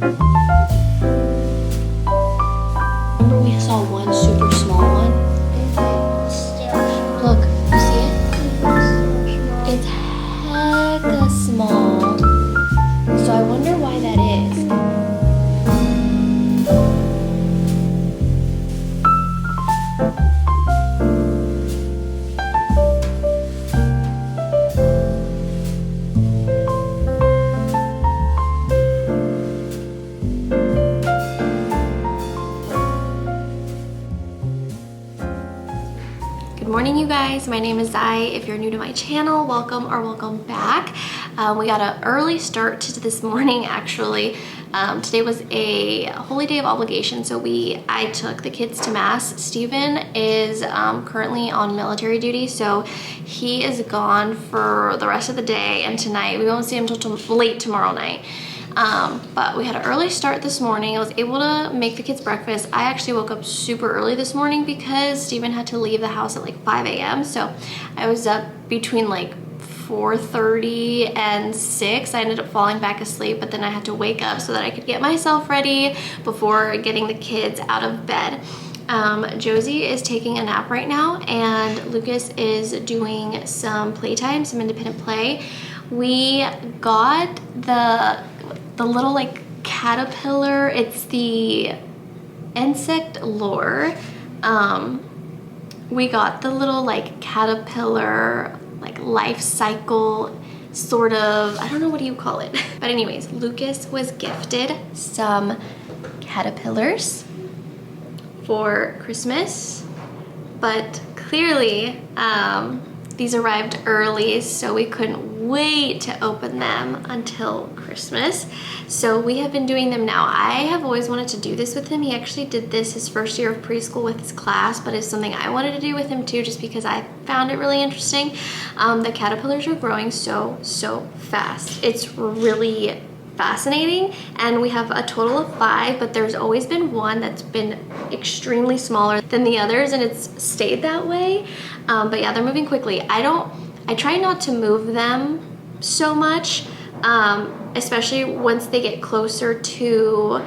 Remember we saw one super small one? Look, you see it? It's hecka small. So I wonder why that is. Good morning, you guys. My name is Zai. If you're new to my channel, welcome or welcome back. We got an early start to this morning, actually. Today was a holy day of obligation, so I took the kids to mass. Steven is currently on military duty, so he is gone for the rest of the day, and tonight we won't see him until late tomorrow night. But we had an early start this morning. I was able to make the kids breakfast. I actually woke up super early this morning because Steven had to leave the house at like 5 a.m. So I was up between like 4:30 and 6. I ended up falling back asleep, but then I had to wake up so that I could get myself ready before getting the kids out of bed. Josie is taking a nap right now, and Lucas is doing some playtime, some independent play. We got the little like caterpillar. It's the insect lure. We got the little like caterpillar like life cycle sort of, I don't know, what do you call it? But anyways, Lucas was gifted some caterpillars for Christmas, but clearly these arrived early, so we couldn't wait to open them until Christmas. So we have been doing them now. I have always wanted to do this with him. He actually did this his first year of preschool with his class, but it's something I wanted to do with him too, just because I found it really interesting. The caterpillars are growing so fast. It's really fascinating, and we have a total of 5, but there's always been one that's been extremely smaller than the others, and it's stayed that way. But yeah, they're moving quickly. I try not to move them so much, especially once they get closer to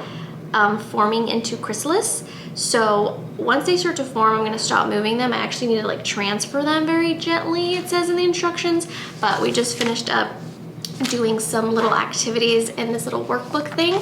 forming into chrysalis. So once they start to form, I'm going to stop moving them. I actually need to like transfer them very gently, it says in the instructions. But we just finished up doing some little activities in this little workbook thing.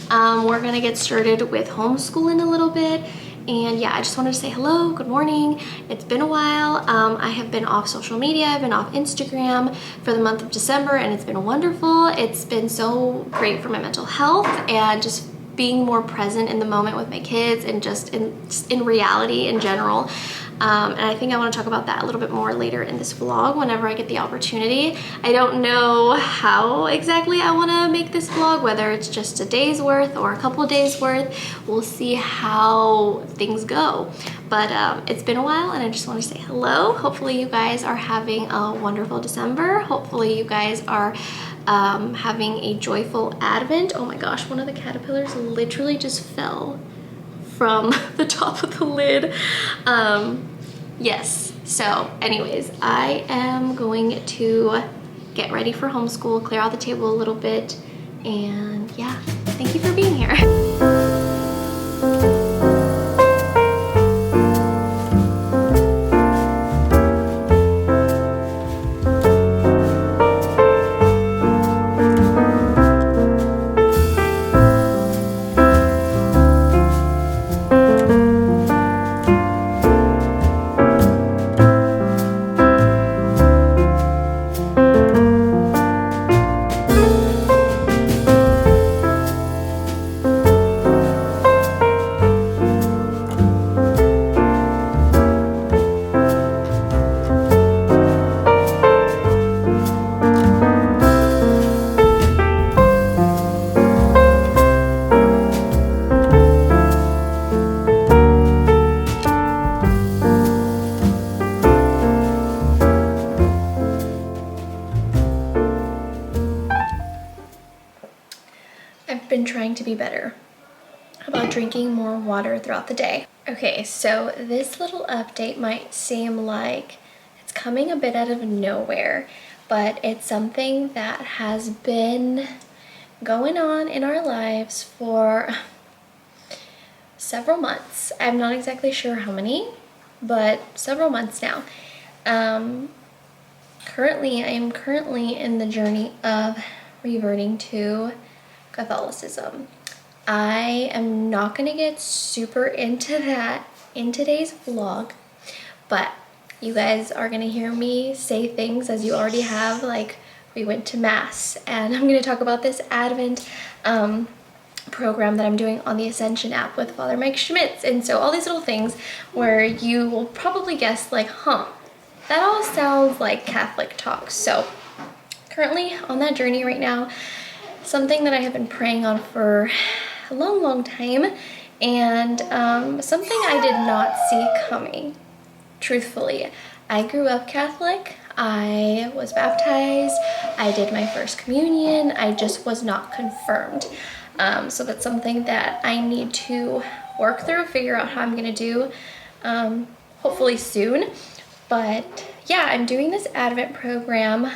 We're gonna get started with homeschooling a little bit. And yeah, I just wanted to say hello, good morning. It's been a while. I have been off social media. I've been off Instagram for the month of December, and it's been wonderful. It's been so great for my mental health and just being more present in the moment with my kids and just in reality in general. And I think I want to talk about that a little bit more later in this vlog whenever I get the opportunity. I don't know how exactly I want to make this vlog, whether it's just a day's worth or a couple days worth. We'll see how things go. But it's been a while, and I just want to say hello. Hopefully you guys are having a wonderful December. Hopefully you guys are having a joyful Advent. Oh my gosh, one of the caterpillars literally just fell from the top of the lid. Yes, so anyways, I am going to get ready for homeschool, clear out the table a little bit, and yeah, thank you for being here. I've been trying to be better about drinking more water throughout the day. Okay, so this little update might seem like it's coming a bit out of nowhere, but it's something that has been going on in our lives for several months. I'm not exactly sure how many, but several months now. I am currently in the journey of reverting to Catholicism. I am not going to get super into that in today's vlog, but you guys are going to hear me say things as you already have, like we went to Mass, and I'm going to talk about this Advent program that I'm doing on the Ascension app with Father Mike Schmitz. And so all these little things where you will probably guess like, huh, that all sounds like Catholic talk. So currently on that journey right now, something that I have been praying on for a long time, and something I did not see coming, truthfully. I grew up Catholic. I was baptized, I did my first communion, I just was not confirmed. So that's something that I need to work through, figure out how I'm gonna do, hopefully soon. But yeah, I'm doing this Advent program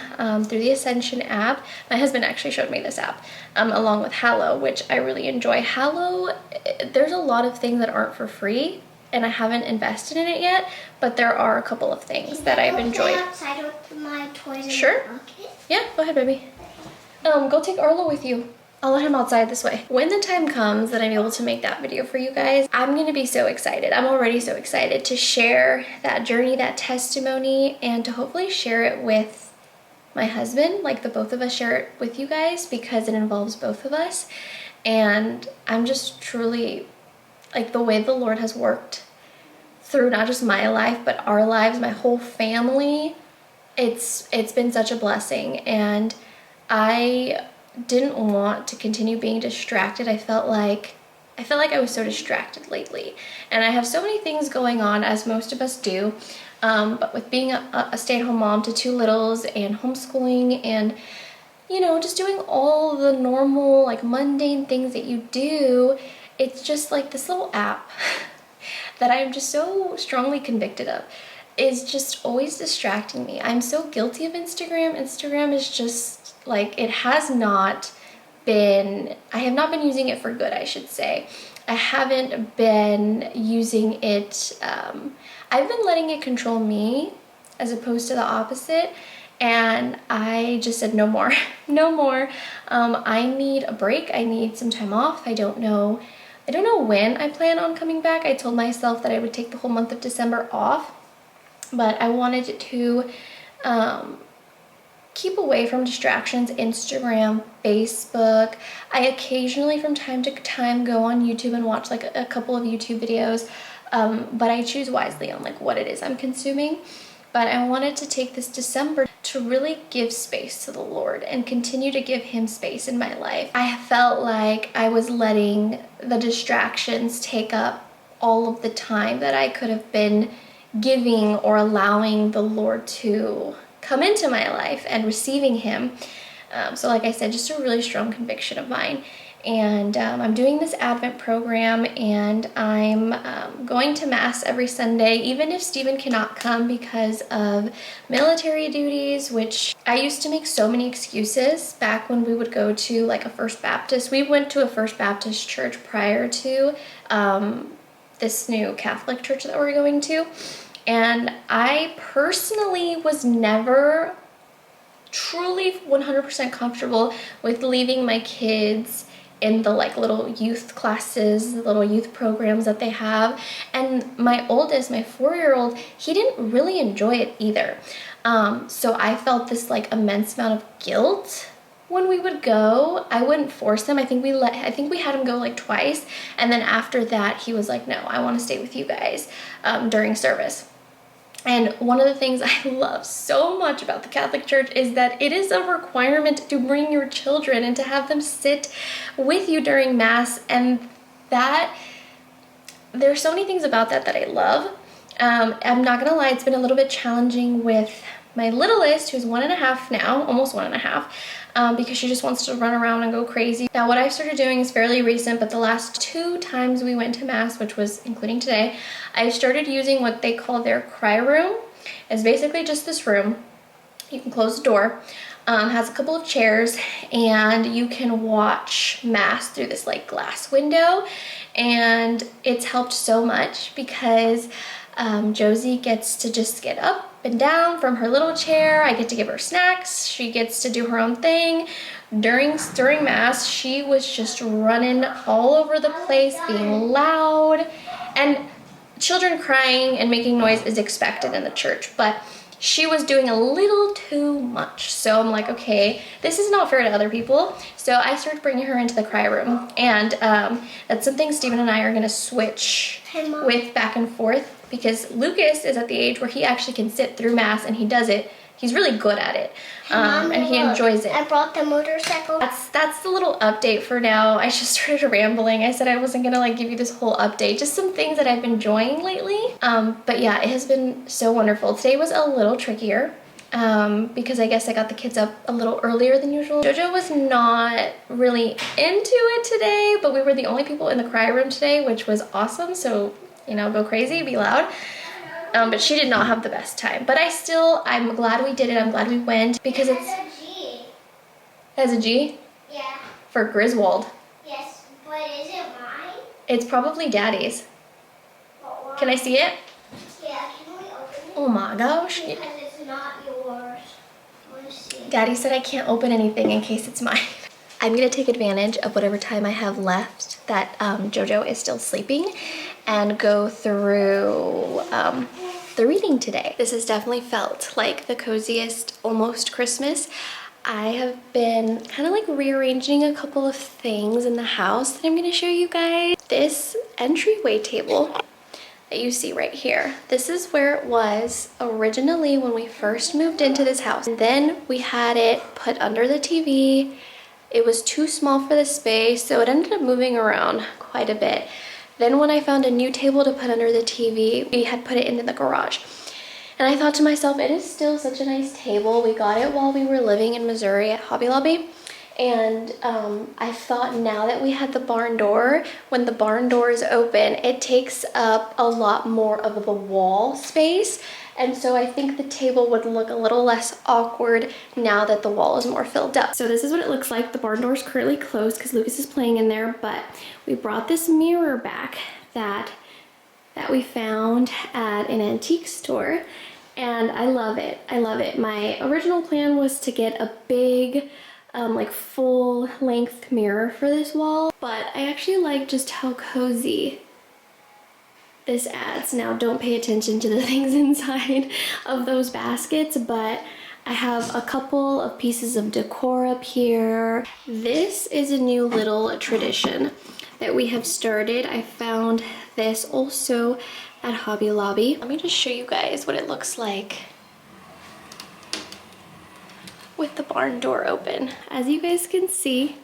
through the Ascension app. My husband actually showed me this app along with Hallow, which I really enjoy. Hallow, there's a lot of things that aren't for free, and I haven't invested in it yet, but there are a couple of things that I've enjoyed. Outside with my toys. Sure. Yeah, go ahead, baby. Go take Arlo with you. I'll let him outside this way. When the time comes that I'm able to make that video for you guys, I'm gonna be so excited. I'm already so excited to share that journey, that testimony, and to hopefully share it with my husband, like the both of us share it with you guys, because it involves both of us. And I'm just truly, like, the way the Lord has worked through not just my life, but our lives, my whole family, it's been such a blessing. And I didn't want to continue being distracted. I felt like I was so distracted lately, and I have so many things going on, as most of us do, but with being a stay-at-home mom to 2 littles and homeschooling and, you know, just doing all the normal, like, mundane things that you do, it's just like this little app that I'm just so strongly convicted of is just always distracting me. I'm so guilty of Instagram. Instagram is just like, it has not been, I have not been using it for good, I should say. I haven't been using it, I've been letting it control me as opposed to the opposite. And I just said, no more, no more. I need a break. I need some time off. I don't know when I plan on coming back. I told myself that I would take the whole month of December off, but I wanted to keep away from distractions, Instagram, Facebook. I occasionally from time to time go on YouTube and watch like a couple of YouTube videos, but I choose wisely on like what it is I'm consuming. But I wanted to take this December to really give space to the Lord and continue to give him space in my life. I felt like I was letting the distractions take up all of the time that I could have been giving or allowing the Lord to come into my life and receiving him. So like I said, just a really strong conviction of mine. And I'm doing this Advent program, and I'm going to Mass every Sunday, even if Stephen cannot come because of military duties, which I used to make so many excuses back when we would go to like a First Baptist. We went to a First Baptist church prior to this new Catholic church that we're going to. And I personally was never truly 100% comfortable with leaving my kids in the like little youth classes, the little youth programs that they have. And my oldest, my 4-year-old, he didn't really enjoy it either. So I felt this like immense amount of guilt when we would go. I wouldn't force him. I think we had him go like twice. And then after that, he was like, no, I want to stay with you guys during service. And one of the things I love so much about the Catholic Church is that it is a requirement to bring your children and to have them sit with you during Mass. And that, there's so many things about that I love. I'm not gonna lie, it's been a little bit challenging with my littlest, who's 1.5 now, almost 1.5, because she just wants to run around and go crazy. Now, what I started doing is fairly recent, but the last 2 times we went to Mass, which was including today, I started using what they call their cry room. It's basically just this room. You can close the door, has a couple of chairs, and you can watch Mass through this like glass window. And it's helped so much because Josie gets to just get up and down from her little chair. I get to give her snacks. She gets to do her own thing. During Mass, she was just running all over the place, being loud. And children crying and making noise is expected in the church, but she was doing a little too much. So I'm like, okay, this is not fair to other people. So I started bringing her into the cry room, and that's something Stephen and I are gonna switch with back and forth, because Lucas is at the age where he actually can sit through Mass, and he does it. He's really good at it, and he enjoys it. I brought the motorcycle. That's the little update for now. I just started rambling. I said I wasn't gonna like give you this whole update, just some things that I've been enjoying lately. But yeah, it has been so wonderful. Today was a little trickier because I guess I got the kids up a little earlier than usual. Jojo was not really into it today, but we were the only people in the cry room today, which was awesome. So, you know, go crazy, be loud. But she did not have the best time. But I'm glad we did it. I'm glad we went, because it's... It has a G. It has a G? Yeah. For Griswold. Yes, but is it mine? It's probably Daddy's. But why? Can I see it? Yeah, can we open it? Oh my gosh. Because it's not yours. I want to see. Daddy said I can't open anything in case it's mine. I'm gonna take advantage of whatever time I have left that Jojo is still sleeping and go through the reading today. This has definitely felt like the coziest almost Christmas. I have been kind of like rearranging a couple of things in the house that I'm gonna show you guys. This entryway table that you see right here, this is where it was originally when we first moved into this house. And then we had it put under the TV. It was too small for the space, so it ended up moving around quite a bit. Then when I found a new table to put under the TV, we had put it into the garage. And I thought to myself, it is still such a nice table. We got it while we were living in Missouri at Hobby Lobby. And I thought, now that we had the barn door, when the barn door is open, it takes up a lot more of the wall space. And so I think the table would look a little less awkward now that the wall is more filled up. So this is what it looks like. The barn door is currently closed because Lucas is playing in there, but we brought this mirror back that we found at an antique store, and I love it. I love it. My original plan was to get a big, like full length mirror for this wall, but I actually like just how cozy this adds. Now, don't pay attention to the things inside of those baskets, but I have a couple of pieces of decor up here. This is a new little tradition that we have started. I found this also at Hobby Lobby. Let me just show you guys what it looks like with the barn door open. As you guys can see,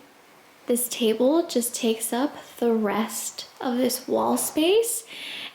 this table just takes up the rest of this wall space,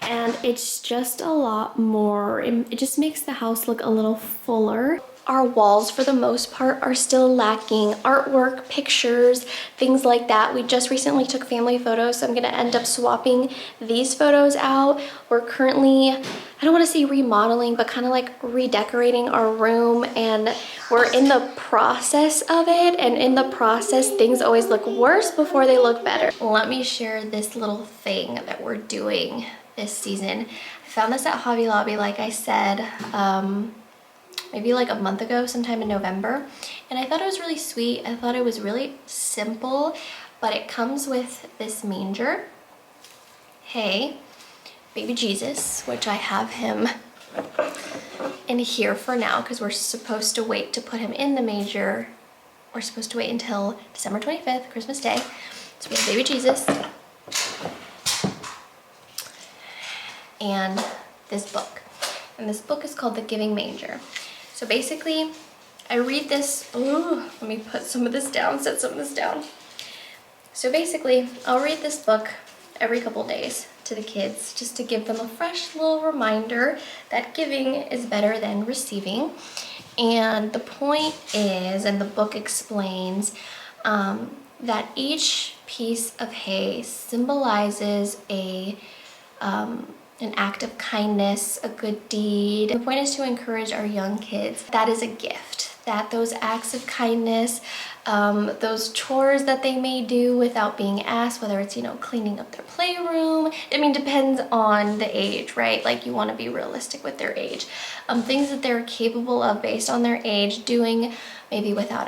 and it's just a lot more, it just makes the house look a little fuller. Our walls, for the most part, are still lacking artwork, pictures, things like that. We just recently took family photos, so I'm gonna end up swapping these photos out. We're currently, I don't wanna say remodeling, but kind of like redecorating our room, and we're in the process of it, and in the process, things always look worse before they look better. Let me share this little thing that we're doing this season. I found this at Hobby Lobby, like I said, maybe like a month ago, sometime in November. And I thought it was really sweet. I thought it was really simple, but it comes with this manger. Hey, baby Jesus, which I have him in here for now because we're supposed to wait to put him in the manger. We're supposed to wait until December 25th, Christmas Day. So we have baby Jesus and this book. And this book is called The Giving Manger. So basically, I read this, ooh, let me put some of this down, set some of this down. So basically, I'll read this book every couple days to the kids, just to give them a fresh little reminder that giving is better than receiving. And the point is, and the book explains, that each piece of hay symbolizes an act of kindness, a good deed. The point is to encourage our young kids. That is a gift that those acts of kindness, those chores that they may do without being asked, whether it's, you know, cleaning up their playroom. I mean, depends on the age, right? Like, you want to be realistic with their age. Things that they're capable of based on their age, doing maybe without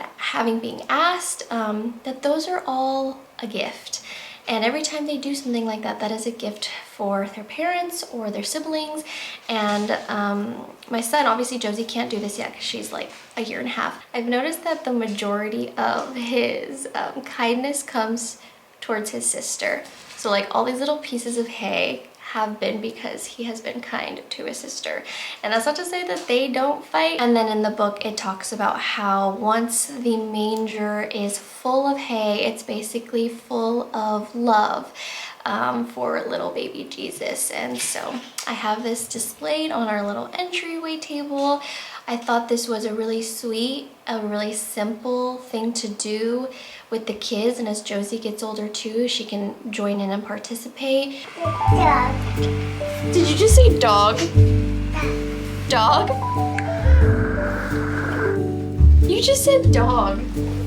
being asked, that those are all a gift. And every time they do something like that, that is a gift for their parents or their siblings. And my son, obviously Josie can't do this yet because she's like a year and a half. I've noticed that the majority of his kindness comes towards his sister. So like all these little pieces of hay have been because he has been kind to his sister. And that's not to say that they don't fight. And then in the book, it talks about how once the manger is full of hay, it's basically full of love for little baby Jesus. And so I have this displayed on our little entryway table. I thought this was a really sweet, a really simple thing to do with the kids, and as Josie gets older too, she can join in and participate. Dog. Did you just say dog? Dog? You just said dog.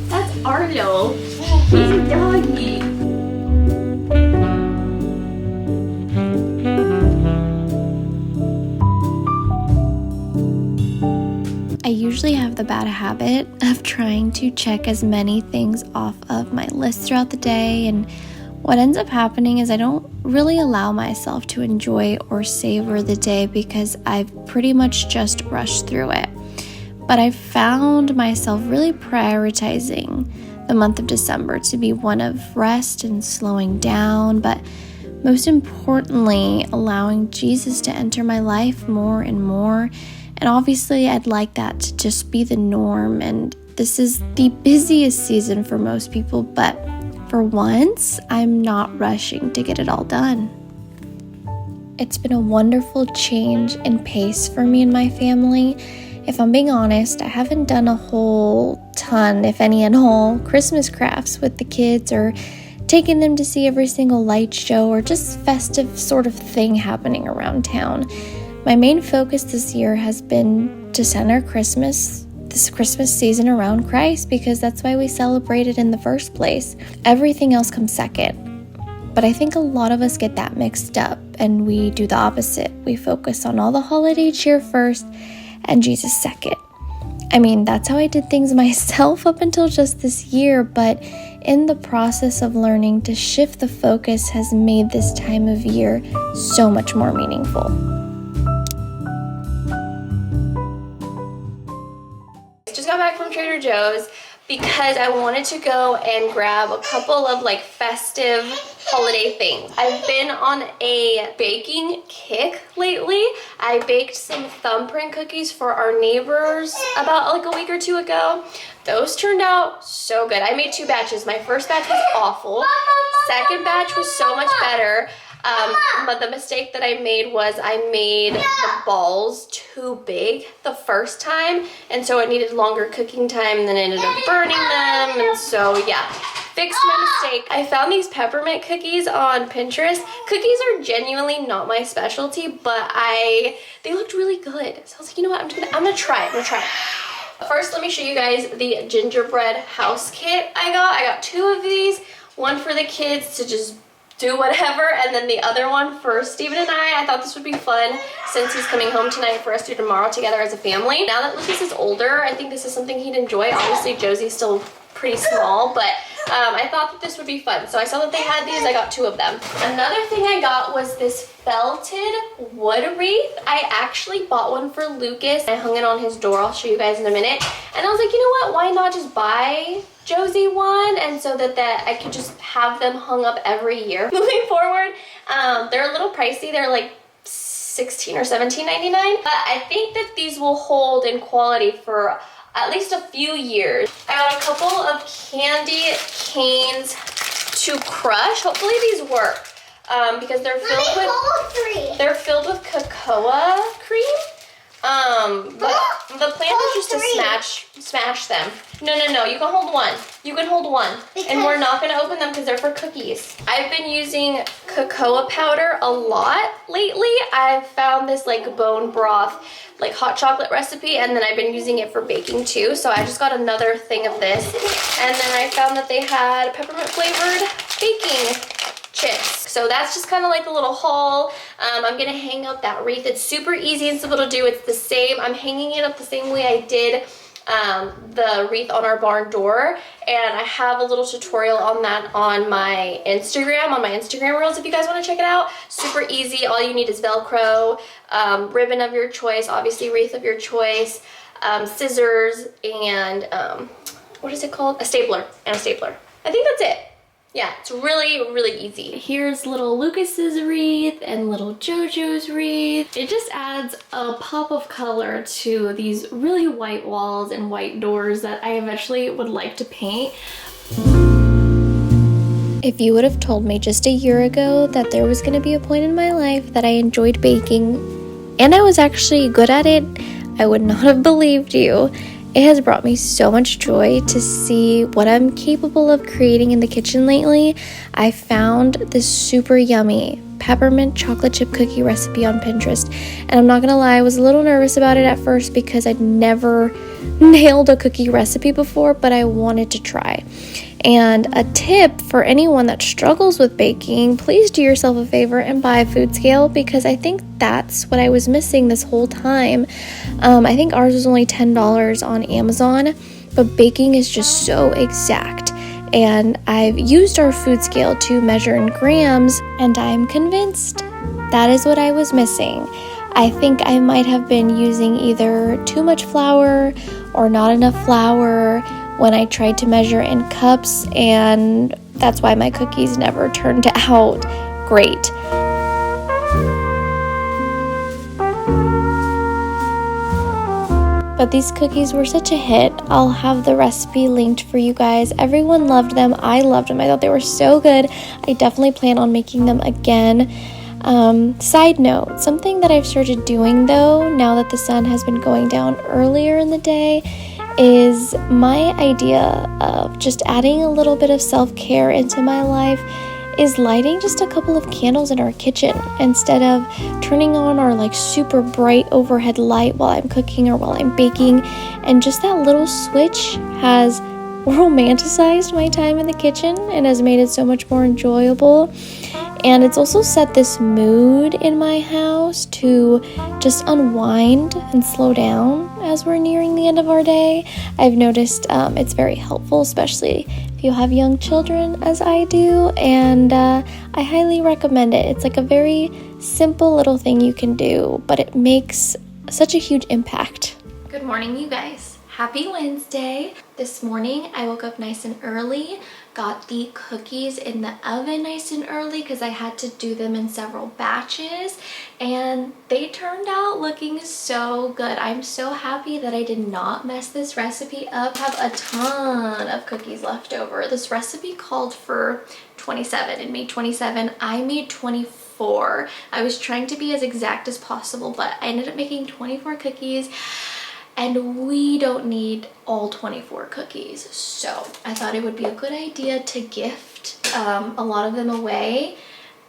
That's Arlo. He's a doggy. I usually have the bad habit of trying to check as many things off of my list throughout the day, and what ends up happening is I don't really allow myself to enjoy or savor the day because I've pretty much just rushed through it. But I found myself really prioritizing the month of December to be one of rest and slowing down, but most importantly, allowing Jesus to enter my life more and more. And obviously, I'd like that to just be the norm. And this is the busiest season for most people, but for once, I'm not rushing to get it all done. It's been a wonderful change in pace for me and my family. If I'm being honest, I haven't done a whole ton, if any at all, Christmas crafts with the kids or taking them to see every single light show or just festive sort of thing happening around town. My main focus this year has been to center this Christmas season around Christ, because that's why we celebrate it in the first place. Everything else comes second. But I think a lot of us get that mixed up and we do the opposite. We focus on all the holiday cheer first and Jesus second. I mean, that's how I did things myself up until just this year, but in the process of learning to shift the focus has made this time of year so much more meaningful. Just got back from Trader Joe's because I wanted to go and grab a couple of like festive holiday things. I've been on a baking kick lately. I baked some thumbprint cookies for our neighbors about like a week or two ago. Those turned out so good. I made 2 batches. My first batch was awful. Second batch was so much better. But the mistake that I made was I made the balls too big the first time, and so it needed longer cooking time, and then I ended up burning them, and so yeah, fixed my mistake. I found these peppermint cookies on Pinterest. Cookies are genuinely not my specialty, but they looked really good, so I was like, you know what, I'm gonna try it. First, let me show you guys the gingerbread house kit I got 2 of these, one for the kids to just do whatever, and then the other one for Steven and I thought this would be fun since he's coming home tonight for us to do tomorrow together as a family. Now that Lucas is older, I think this is something he'd enjoy. Obviously, Josie's still pretty small, but I thought that this would be fun. So I saw that they had these, I got 2 of them. Another thing I got was this felted wood wreath. I actually bought one for Lucas. I hung it on his door. I'll show you guys in a minute. And I was like, you know what, why not just buy Josie one, and so that I could just have them hung up every year. Moving forward, they're a little pricey. They're like $16 or $17.99, but I think that these will hold in quality for at least a few years. I got a couple of candy canes to crush. Hopefully these work because they're filled with cocoa cream. But the plan was just to smash them. No, you can hold one. You can hold one. And we're not gonna open them because they're for cookies. I've been using cocoa powder a lot lately. I've found this like bone broth, like hot chocolate recipe, and then I've been using it for baking too. So I just got another thing of this. And then I found that they had peppermint flavored baking chips. So that's just kind of like a little haul. I'm gonna hang up that wreath. It's super easy and simple to do. It's the same. I'm hanging it up the same way I did the wreath on our barn door, and I have a little tutorial on that on my Instagram reels if you guys want to check it out. Super easy. All you need is Velcro, ribbon of your choice, obviously wreath of your choice, scissors, and what is it called? A stapler and a stapler. I think that's it. Yeah, it's really, really easy. Here's little Lucas's wreath and little Jojo's wreath. It just adds a pop of color to these really white walls and white doors that I eventually would like to paint. If you would have told me just a year ago that there was going to be a point in my life that I enjoyed baking and I was actually good at it, I would not have believed you. It has brought me so much joy to see what I'm capable of creating in the kitchen lately. I found this super yummy peppermint chocolate chip cookie recipe on Pinterest, and I'm not gonna lie, I was a little nervous about it at first because I'd never nailed a cookie recipe before, but I wanted to try. And a tip for anyone that struggles with baking, please do yourself a favor and buy a food scale, because I think that's what I was missing this whole time. I think ours was only $10 on Amazon, but baking is just so exact. And I've used our food scale to measure in grams, and I'm convinced that is what I was missing. I think I might have been using either too much flour or not enough flour when I tried to measure in cups, and that's why my cookies never turned out great. But these cookies were such a hit. I'll have the recipe linked for you guys. Everyone loved them. I loved them. I thought they were so good. I definitely plan on making them again. Side note, something that I've started doing though, now that the sun has been going down earlier in the day, is my idea of just adding a little bit of self-care into my life is lighting just a couple of candles in our kitchen instead of turning on our like super bright overhead light while I'm cooking or while I'm baking. And just that little switch has romanticized my time in the kitchen and has made it so much more enjoyable. And it's also set this mood in my house to just unwind and slow down as we're nearing the end of our day. I've noticed it's very helpful, especially if you have young children as I do, and I highly recommend it. It's like a very simple little thing you can do, but it makes such a huge impact. Good morning, you guys. Happy Wednesday. This morning I woke up nice and early, got the cookies in the oven nice and early because I had to do them in several batches, and they turned out looking so good. I'm so happy that I did not mess this recipe up. I have a ton of cookies left over. This recipe called for 27 and made 27. I made 24. I was trying to be as exact as possible, but I ended up making 24 cookies. And we don't need all 24 cookies, so I thought it would be a good idea to gift a lot of them away.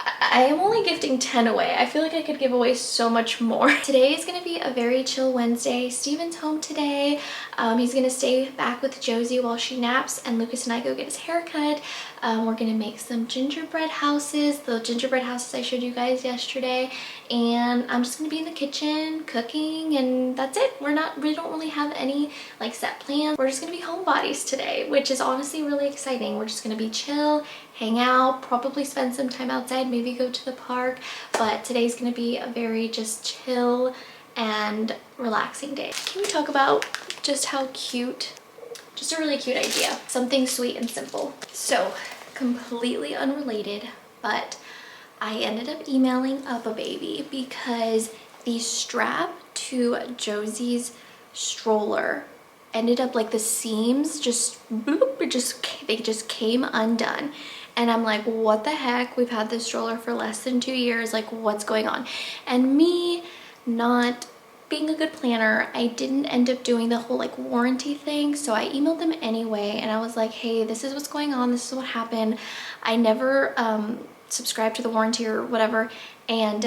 I am only gifting 10 away. I feel like I could give away so much more. Today is going to be a very chill Wednesday. Steven's home today. He's going to stay back with Josie while she naps, and Lucas and I go get his hair cut. We're going to make some gingerbread houses, the gingerbread houses I showed you guys yesterday, and I'm just going to be in the kitchen cooking, and that's it. We don't really have any like set plans. We're just going to be homebodies today, which is honestly really exciting. We're just going to be chill, hang out, probably spend some time outside, maybe go to the park, but today's going to be a very just chill and relaxing day. Can we talk about just how cute, just a really cute idea, something sweet and simple. So completely unrelated, but I ended up emailing UPPAbaby because the strap to Josie's stroller ended up like the seams just boop, they just came undone. And I'm like, what the heck? We've had this stroller for less than 2 years. Like, what's going on? And me not being a good planner, I didn't end up doing the whole like warranty thing. So I emailed them anyway and I was like, hey, this is what's going on. This is what happened. I never subscribed to the warranty or whatever. And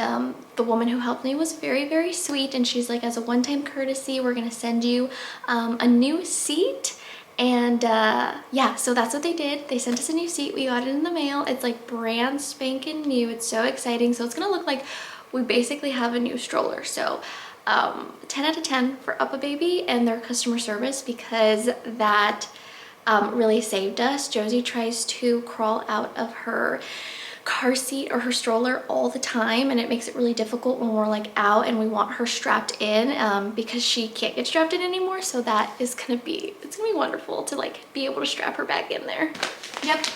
the woman who helped me was very, very sweet. And she's like, as a one-time courtesy, we're gonna send you a new seat. And yeah, so that's what they did. They sent us a new seat. We got it in the mail. It's like brand spanking new. It's so exciting. So it's gonna look like we basically have a new stroller. So 10 out of 10 for UPPAbaby and their customer service, because that really saved us. Josie tries to crawl out of her car seat or her stroller all the time, and it makes it really difficult when we're like out and we want her strapped in because she can't get strapped in anymore. So that is gonna be, it's gonna be wonderful to like be able to strap her back in there. Yep,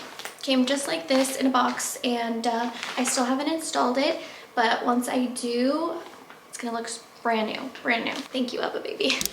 came just like this in a box, and I still haven't installed it, but once I do, it's gonna look brand new, brand new. Thank you, UPPAbaby.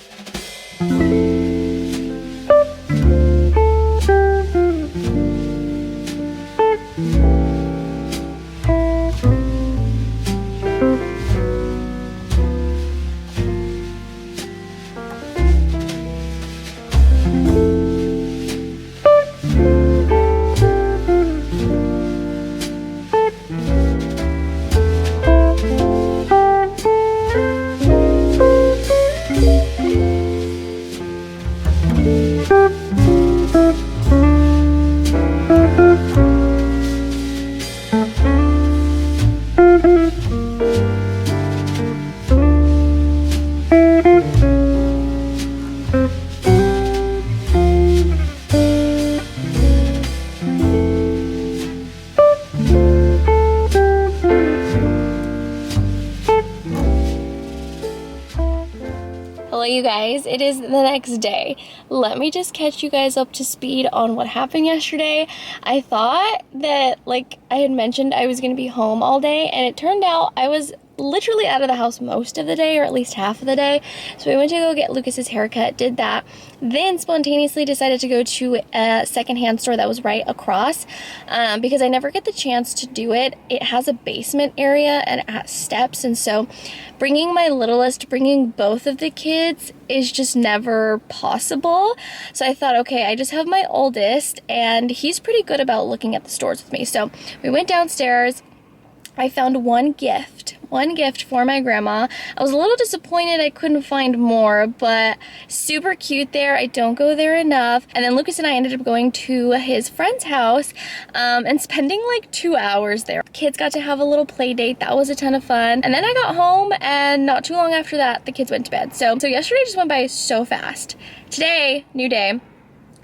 Hello you guys, it is the next day. Let me just catch you guys up to speed on what happened yesterday. I thought that, like I had mentioned, I was gonna be home all day, and it turned out I was literally out of the house most of the day, or at least half of the day. So we went to go get Lucas's haircut, did that, then spontaneously decided to go to a secondhand store that was right across because I never get the chance to do it. It has a basement area and it has steps, and so bringing my littlest, bringing both of the kids is just never possible. So I thought, okay, I just have my oldest and he's pretty good about looking at the stores with me. So we went downstairs. I found one gift for my grandma. I was a little disappointed I couldn't find more, but super cute there. I don't go there enough. And then Lucas and I ended up going to his friend's house and spending like 2 hours there. Kids got to have a little play date. That was a ton of fun. And then I got home, and not too long after that, the kids went to bed. So yesterday just went by so fast. Today, new day.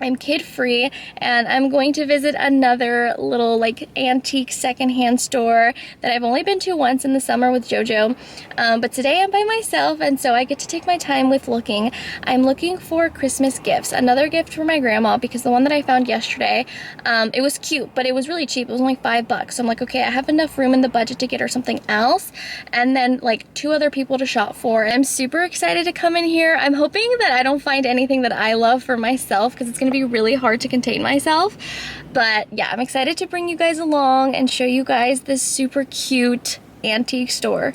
I'm kid-free, and I'm going to visit another little like antique secondhand store that I've only been to once in the summer with JoJo, but today I'm by myself, and so I get to take my time with looking. I'm looking for Christmas gifts, another gift for my grandma, because the one that I found yesterday, it was cute, but it was really cheap. It was only $5. So I'm like, okay, I have enough room in the budget to get her something else, and then like 2 other people to shop for. I'm super excited to come in here. I'm hoping that I don't find anything that I love for myself, because it's gonna be really hard to contain myself. But yeah, I'm excited to bring you guys along and show you guys this super cute antique store.